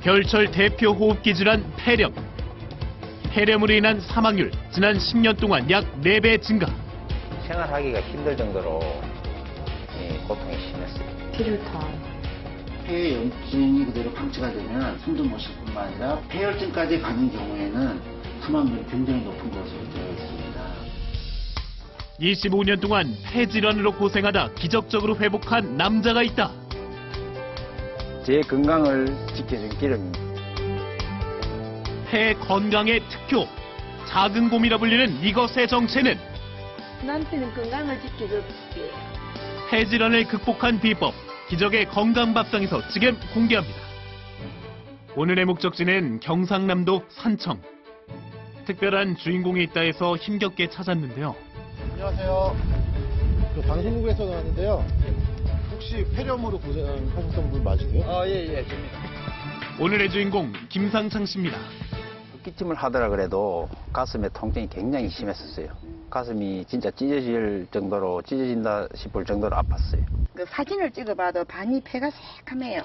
겨울철 대표 호흡기 질환 폐렴. 폐렴으로 인한 사망률 지난 10년 동안 약 4배 증가. 생활하기가 힘들 정도로 고통이 심했어요. 피를탄. 폐염증이 그대로 방치가 되면 숨도 못 쉴 뿐만 아니라 폐혈증까지 가는 경우에는 사망률이 굉장히 높은 것으로 되어 있습니다. 25년 동안 폐질환으로 고생하다 기적적으로 회복한 남자가 있다. 제 건강을 지켜준 기름입니다. 폐 건강의 특효. 작은 곰이라 불리는 이것의 정체는 남편은 건강을 지켜줬지. 폐질환을 극복한 비법. 기적의 건강밥상에서 지금 공개합니다. 오늘의 목적지는 경상남도 산청. 특별한 주인공이 있다 해서 힘겹게 찾았는데요. 안녕하세요. 방송국에서 나왔는데요. 혹시 폐렴으로 고생하셨던 분 맞으세요? 예, 됩니다. 오늘의 주인공 김상창 씨입니다. 기침을 하더라 그래도 가슴에 통증이 굉장히 심했었어요. 가슴이 진짜 찢어진다 싶을 정도로 아팠어요. 그 사진을 찍어봐도 반이 폐가 새카매요.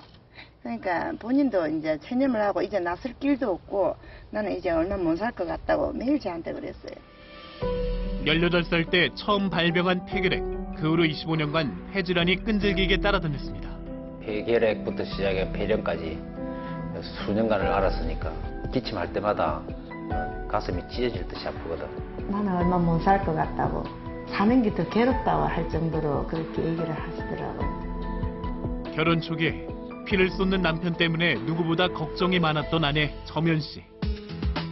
그러니까 본인도 이제 체념을 하고 이제 나설 길도 없고 나는 이제 얼마 못 살 것 같다고 매일 저한테 그랬어요. 18살 때 처음 발병한 폐결핵. 그 후로 25년간 폐질환이 끈질기게 따라다녔습니다. 폐결핵부터 시작해 폐렴까지 수년간을 앓았으니까 기침할 때마다 가슴이 찢어질 듯이 아프거든. 나는 얼마 못 살 것 같다고. 사는 게 더 괴롭다고 할 정도로 그렇게 얘기를 하시더라고요. 결혼 초기에 피를 쏟는 남편 때문에 누구보다 걱정이 많았던 아내 점연 씨.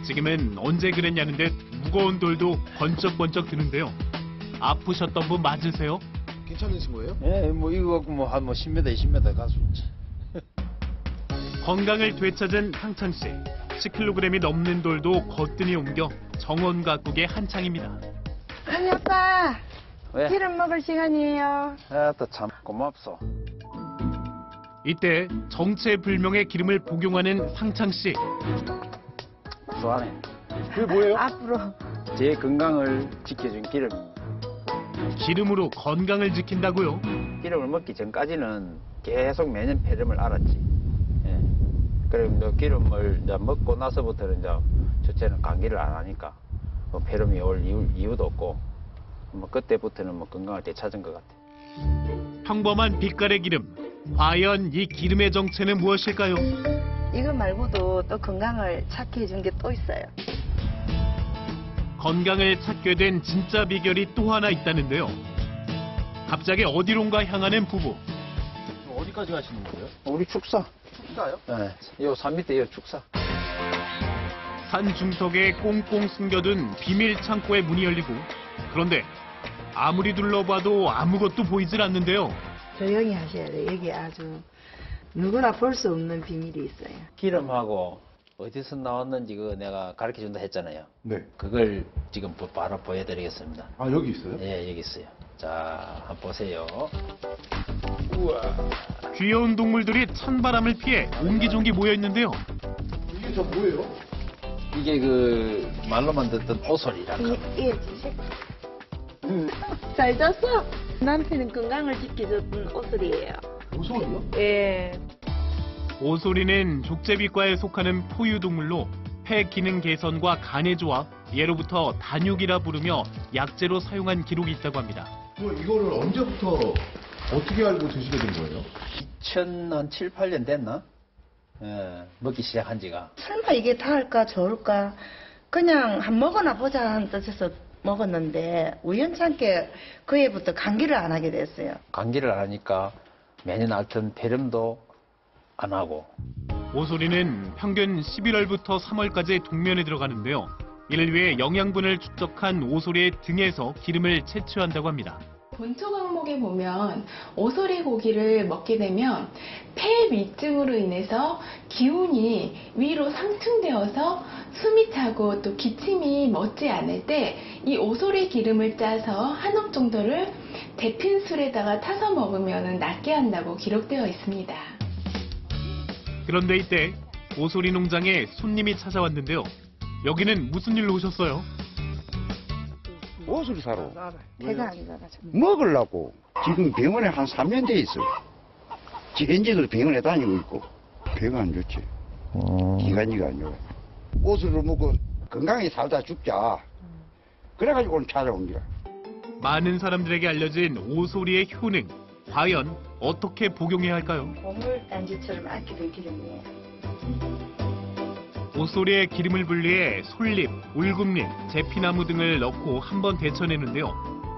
지금은 언제 그랬냐는 듯 무거운 돌도 번쩍번쩍 드는데요. 아프셨던 분 맞으세요? 괜찮으신 거예요? 예, 이거 갖고 한 10m, 20m 가수. 건강을 되찾은 상창 씨. 10kg이 넘는 돌도 거뜬히 옮겨 정원 가꾸기에 한창입니다. 아니 아빠, 왜? 기름 먹을 시간이에요. 또 참 고맙소. 이때 정체불명의 기름을 복용하는 상창 씨. 수하네. 그게 뭐예요? 앞으로 제 건강을 지켜준 기름입니다. 기름으로 건강을 지킨다고요? 기름을 먹기 전까지는 계속 매년 폐렴을 앓았지. 예. 그럼 이제 기름을 이제 먹고 나서부터는 이제 첫째는 감기를 안 하니까 뭐 폐렴이 올 이유도 없고 뭐 그때부터는 뭐 건강을 되찾은 것 같아. 평범한 빛깔의 기름. 과연 이 기름의 정체는 무엇일까요? 이거 말고도 또 건강을 찾게 해준 게 또 있어요. 건강을 찾게 된 진짜 비결이 또 하나 있다는데요. 갑자기 어디론가 향하는 부부. 어디까지 가시는 거예요? 우리 축사. 축사요? 네. 요 산 밑에 요 축사. 산 중턱에 꽁꽁 숨겨둔 비밀 창고의 문이 열리고, 그런데 아무리 둘러봐도 아무것도 보이질 않는데요. 조용히 하셔야 돼요. 여기 아주 누구나 볼 수 없는 비밀이 있어요. 기름하고 어디서 나왔는지 그 내가 가르쳐 준다 했잖아요. 네. 그걸 지금 바로 보여드리겠습니다. 아, 여기 있어요? 예, 여기 있어요. 자, 한번 보세요. 귀여운 동물들이 찬바람을 피해 옹기종기 모여 있는데요. 이게 저 뭐예요? 이게 그 말로만 듣던 오솔이라는 거. 예, 잘 잤어? 남편은 건강을 지켜줬던 오슬이에요. 오솔이요? 예. 오소리는 족제비과에 속하는 포유동물로 폐 기능 개선과 간의 조합, 예로부터 단육이라 부르며 약재로 사용한 기록이 있다고 합니다. 이거를 언제부터 어떻게 알고 드시게 된 거예요? 2007, 8년 됐나? 예, 먹기 시작한 지가. 설마 이게 닿을까 좋을까 그냥 한 먹어나 보자 하는 뜻에서 먹었는데 우연찮게 그 해부터 감기를 안 하게 됐어요. 감기를 안 하니까 매년 앓던 폐렴도 안 하고. 오소리는 평균 11월부터 3월까지 동면에 들어가는데요. 이를 위해 영양분을 축적한 오소리의 등에서 기름을 채취한다고 합니다. 본초 항목에 보면 오소리 고기를 먹게 되면 폐 위증으로 인해서 기운이 위로 상충되어서 숨이 차고 또 기침이 멎지 않을 때 이 오소리 기름을 짜서 한 옵 정도를 데핀 술에다가 타서 먹으면 낫게 한다고 기록되어 있습니다. 그런데 이때 오소리 농장에 손님이 찾아왔는데요. 여기는 무슨 일로 오셨어요? 옷을 사러 배가 안 나가지고. 먹으려고 지금 병원에 한 3년 돼 있어. 현재도 병원에 다니고 있고 배가 안 좋지. 기관지가 아니고 옷을 먹고 건강히 살다 죽자. 그래가지고 오늘 찾아온 거야. 많은 사람들에게 알려진 오소리의 효능. 과연 어떻게 복용해야 할까요? 곡물 단지처럼 아끼던 기름이에요. 오소리의 기름을 분리해 솔잎, 울금잎, 제피나무 등을 넣고 한번 데쳐내는데요.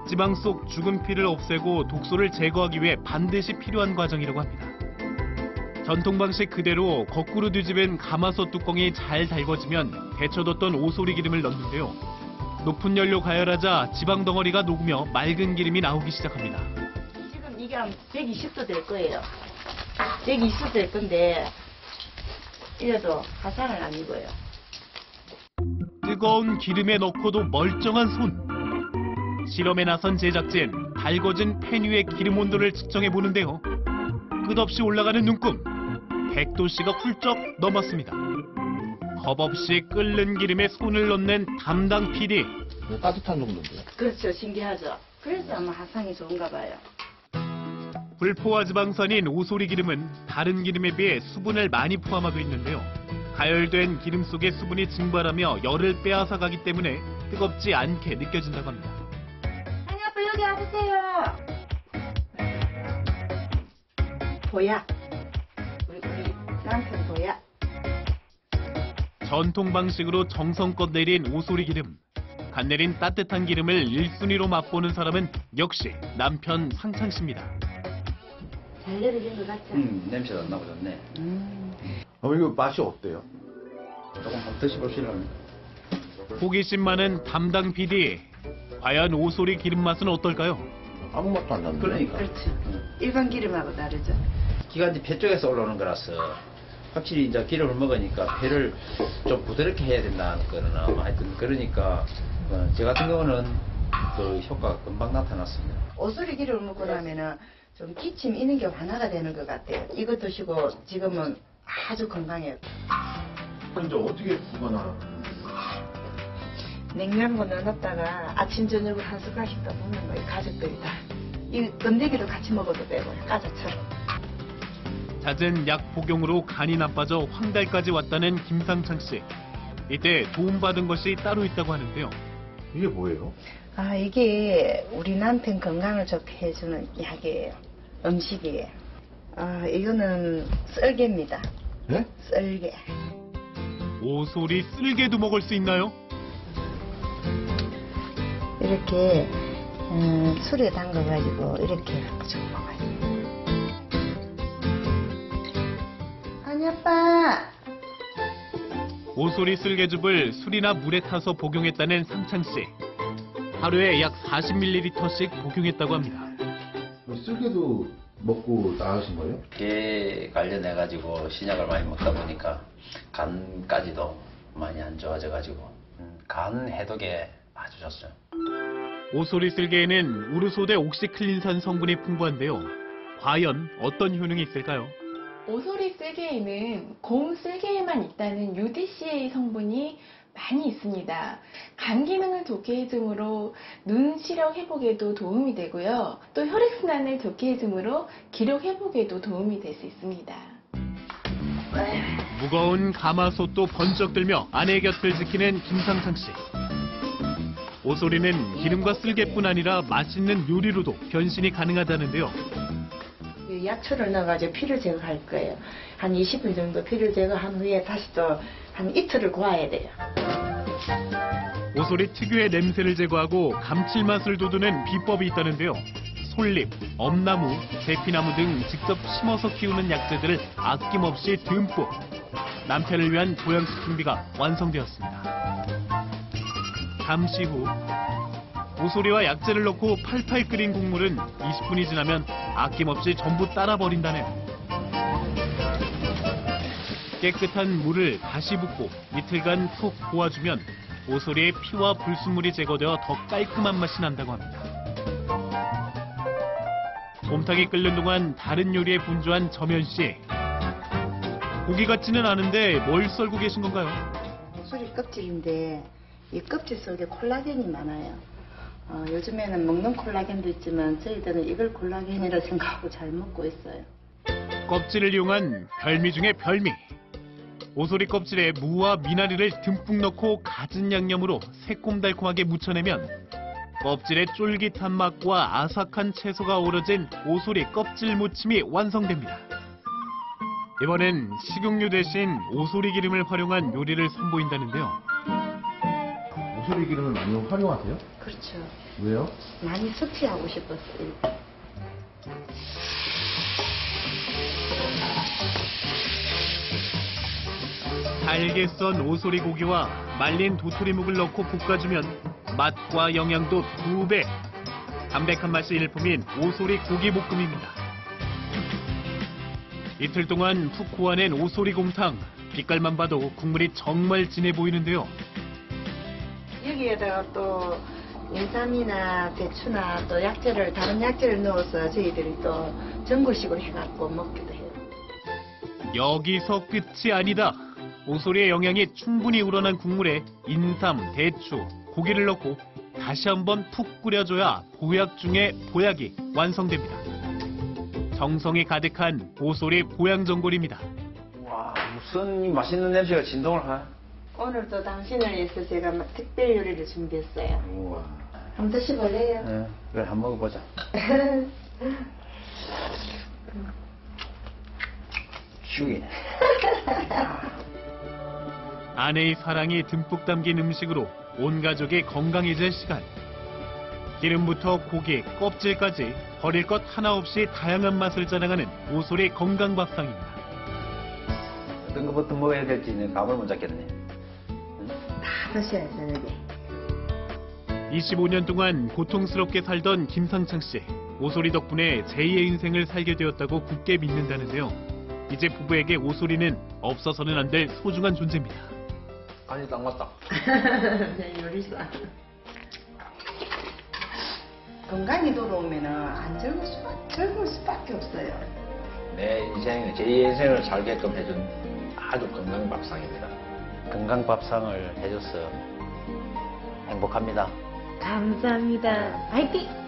지방 속 죽은 피를 없애고 독소를 제거하기 위해 반드시 필요한 과정이라고 합니다. 전통 방식 그대로 거꾸로 뒤집은 가마솥 뚜껑이 잘 달궈지면 데쳐뒀던 오소리 기름을 넣는데요. 높은 열로 가열하자 지방 덩어리가 녹으며 맑은 기름이 나오기 시작합니다. 지금 이게 한 120도 될 거예요. 120도 될 건데 이래도 화상을 안 입어요. 뜨거운 기름에 넣고도 멀쩡한 손. 실험에 나선 제작진, 달궈진 팬 위의 기름 온도를 측정해 보는데요. 끝없이 올라가는 눈금. 100도씨가 훌쩍 넘었습니다. 겁없이 끓는 기름에 손을 넣는 담당 PD. 따뜻한 정도인데요. 그렇죠. 신기하죠. 그래서 아마 화상이 좋은가 봐요. 불포화 지방산인 오소리 기름은 다른 기름에 비해 수분을 많이 포함하고 있는데요. 가열된 기름 속에 수분이 증발하며 열을 빼앗아 가기 때문에 뜨겁지 않게 느껴진다고 합니다. 아니 아빠 여기 와보세요. 보약. 우리 남편 보약. 전통 방식으로 정성껏 내린 오소리 기름. 간 내린 따뜻한 기름을 1순위로 맛보는 사람은 역시 남편 상창 씨입니다. 잘 내려진 것 같죠? 냄새가 안 나고 좋네. 이거 맛이 어때요? 조금 한번 드셔보시려면. 호기심 많은 담당 PD. 과연 오소리 기름 맛은 어떨까요? 아무 맛도 안 나는데. 그러니까. 그렇죠. 일반 기름하고 다르죠. 기관지 폐 쪽에서 올라오는 거라서 확실히 이제 기름을 먹으니까 폐를 좀 부드럽게 해야 된다는 거는 아마 하여튼 그러니까 저 같은 경우는 그 효과가 금방 나타났습니다. 오소리 기름을 먹고 나면은 좀 기침 이는 게 완화가 되는 것 같아요. 이거 드시고 지금은 아주 건강해요. 이제 어떻게 구분하나? 냉장고 넣어놨다가 아침 저녁을 한 숟갈씩 더 먹는 거예요. 가족들이 다. 이 건더기도 같이 먹어도 되고요. 과자처럼. 잦은 약 복용으로 간이 나빠져 황달까지 왔다는 김상창 씨. 이때 도움받은 것이 따로 있다고 하는데요. 이게 뭐예요? 아, 이게 우리 남편 건강을 좋게 해주는 약이에요. 음식이에요. 아, 이거는 썰개입니다. 네? 썰개. 오소리 쓸개도 먹을 수 있나요? 이렇게 술에 담가가지고 이렇게 쭉 먹어요. 아니 아빠. 오소리 쓸개즙을 술이나 물에 타서 복용했다는 상창 씨. 하루에 약 40ml씩 복용했다고 합니다. 쓸개도 먹고 나으신 거예요? 폐 관련해가지고 신약을 많이 먹다 보니까 간까지도 많이 안 좋아져가지고 간 해독에 아주 좋죠. 오소리 쓸개에는 우르소대 옥시클린산 성분이 풍부한데요. 과연 어떤 효능이 있을까요? 오소리 쓸개에는 곰 쓸개에만 있다는 UDCA 성분이 많이 있습니다. 간 기능을 좋게 해주므로 눈 시력 회복에도 도움이 되고요. 또 혈액순환을 좋게 해주므로 기력 회복에도 도움이 될 수 있습니다. 무거운 가마솥도 번쩍 들며 아내의 곁을 지키는 김상창 씨. 오소리는 기름과 쓸개뿐 아니라 맛있는 요리로도 변신이 가능하다는데요. 약초를 넣어가지고 피를 제거할 거예요. 한 20분 정도 피를 제거한 후에 다시 또 한 이틀을 고아야 돼요. 오소리 특유의 냄새를 제거하고 감칠맛을 돋우는 비법이 있다는데요. 솔잎, 엄나무, 제피나무 등 직접 심어서 키우는 약재들을 아낌없이 듬뿍. 남편을 위한 보양식 준비가 완성되었습니다. 잠시 후 오소리와 약재를 넣고 팔팔 끓인 국물은 20분이 지나면 아낌없이 전부 따라 버린다네요. 깨끗한 물을 다시 붓고 이틀간 푹 고아주면 오소리의 피와 불순물이 제거되어 더 깔끔한 맛이 난다고 합니다. 곰탕이 끓는 동안 다른 요리에 분주한 점연 씨. 고기 같지는 않은데 뭘 썰고 계신 건가요? 오소리 껍질인데 이 껍질 속에 콜라겐이 많아요. 요즘에는 먹는 콜라겐도 있지만 저희들은 이걸 콜라겐이라 생각하고 잘 먹고 있어요. 껍질을 이용한 별미 중에 별미. 오소리 껍질에 무와 미나리를 듬뿍 넣고 갖은 양념으로 새콤달콤하게 무쳐내면 껍질의 쫄깃한 맛과 아삭한 채소가 어우러진 오소리 껍질 무침이 완성됩니다. 이번엔 식용유 대신 오소리 기름을 활용한 요리를 선보인다는데요. 오소리 기름을 많이 활용하세요? 그렇죠. 왜요? 많이 섭취하고 싶었어요. 달게 썬 오소리 고기와 말린 도토리묵을 넣고 볶아주면 맛과 영양도 2배. 담백한 맛이 일품인 오소리 고기볶음입니다. 이틀 동안 푹 고아낸 오소리 곰탕. 빛깔만 봐도 국물이 정말 진해 보이는데요. 여기에다가 또 인삼이나 대추나 또 약재를 다른 약재를 넣어서 저희들이 또 전골식으로 해갖고 먹기도 해요. 여기서 끝이 아니다. 오소리의 영양이 충분히 우러난 국물에 인삼, 대추, 고기를 넣고 다시 한번 푹 끓여줘야 보약 중에 보약이 완성됩니다. 정성이 가득한 오소리 보양전골입니다. 와, 무슨 맛있는 냄새가 진동을 하. 오늘도 당신을 위해서 제가 특별 요리를 준비했어요. 우와. 한번 드셔볼래요? 네, 그래, 한번 먹어보자. 죽이네. 아내의 사랑이 듬뿍 담긴 음식으로 온 가족이 건강해질 시간. 기름부터 고기, 껍질까지 버릴 것 하나 없이 다양한 맛을 자랑하는 오소리 건강밥상입니다. 어떤 것부터 먹어야 될지는 감을 못 잡겠네. 다 드셔야 저녁에. 25년 동안 고통스럽게 살던 김상창 씨. 오소리 덕분에 제2의 인생을 살게 되었다고 굳게 믿는다는데요. 이제 부부에게 오소리는 없어서는 안 될 소중한 존재입니다. 간이 딱 맞다. 네, 요리사. 건강이 돌아오면은 안 젊을 수밖에 없어요. 내 인생, 제 인생을 살게끔 해준 아주 건강 밥상입니다. 건강 밥상을 해줘서 행복합니다. 감사합니다. 화이팅!